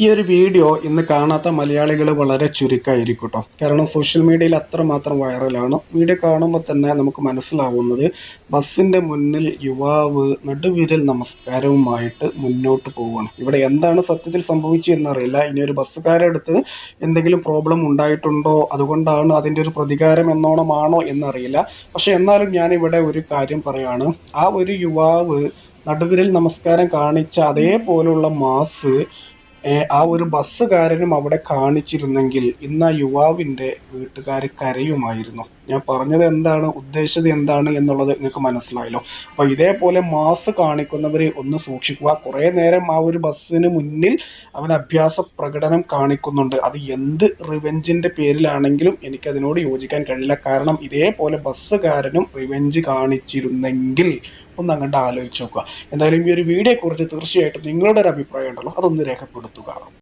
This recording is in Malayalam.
ഈ ഒരു വീഡിയോ ഇന്ന് കാണാത്ത മലയാളികൾ വളരെ ചുരുക്കമായിരിക്കും കേട്ടോ. കാരണം സോഷ്യൽ മീഡിയയിൽ അത്രമാത്രം വൈറലാണ്. വീഡിയോ കാണുമ്പോൾ തന്നെ നമുക്ക് മനസ്സിലാവുന്നത് ബസ്സിന്റെ മുന്നിൽ യുവാവ് നടുവിരൽ നമസ്കാരവുമായിട്ട് മുന്നോട്ട് പോവുകയാണ്. ഇവിടെ എന്താണ് സത്യത്തിൽ സംഭവിച്ചതെന്നറിയില്ല. ഇനി ഒരു ബസ്സുകാരുടെ അടുത്ത് എന്തെങ്കിലും പ്രോബ്ലം ഉണ്ടായിട്ടുണ്ടോ, അതുകൊണ്ടാണ് അതിൻ്റെ ഒരു പ്രതികാരം എന്നോണമാണോ എന്നറിയില്ല. പക്ഷെ എന്നാലും ഞാനിവിടെ ഒരു കാര്യം പറയാണ്. ആ ഒരു യുവാവ് നടുവിരൽ നമസ്കാരം കാണിച്ച അതേപോലുള്ള മാസ് ആ ഒരു ബസ്സുകാരനും അവിടെ കാണിച്ചിരുന്നെങ്കിൽ ഇന്ന് ആ യുവാവിന്റെ വീട്ടുകാർ കരയുമായിരുന്നു. ഞാൻ പറഞ്ഞത് എന്താണ്, ഉദ്ദേശിച്ചത് എന്താണ് എന്നുള്ളത് നിങ്ങൾക്ക് മനസ്സിലായല്ലോ. അപ്പൊ ഇതേപോലെ മാസ് കാണിക്കുന്നവരെ ഒന്ന് സൂക്ഷിക്കുക. കുറെ നേരം ആ ഒരു ബസ്സിന് മുന്നിൽ അവൻ അഭ്യാസ പ്രകടനം കാണിക്കുന്നുണ്ട്. അത് എന്ത് റിവെഞ്ചിന്റെ പേരിലാണെങ്കിലും എനിക്ക് അതിനോട് യോജിക്കാൻ കഴിയില്ല. കാരണം ഇതേപോലെ ബസ്സുകാരനും റിവെഞ്ച് കാണിച്ചിരുന്നെങ്കിൽ ഒന്ന് അങ്ങോട്ട് ആലോചിച്ച് നോക്കുക. എന്തായാലും ഈ ഒരു വീഡിയോയെ കുറിച്ച് തീർച്ചയായിട്ടും നിങ്ങളുടെ ഒരു അഭിപ്രായം ഉണ്ടല്ലോ, അതൊന്ന് രേഖപ്പെടുത്തുക.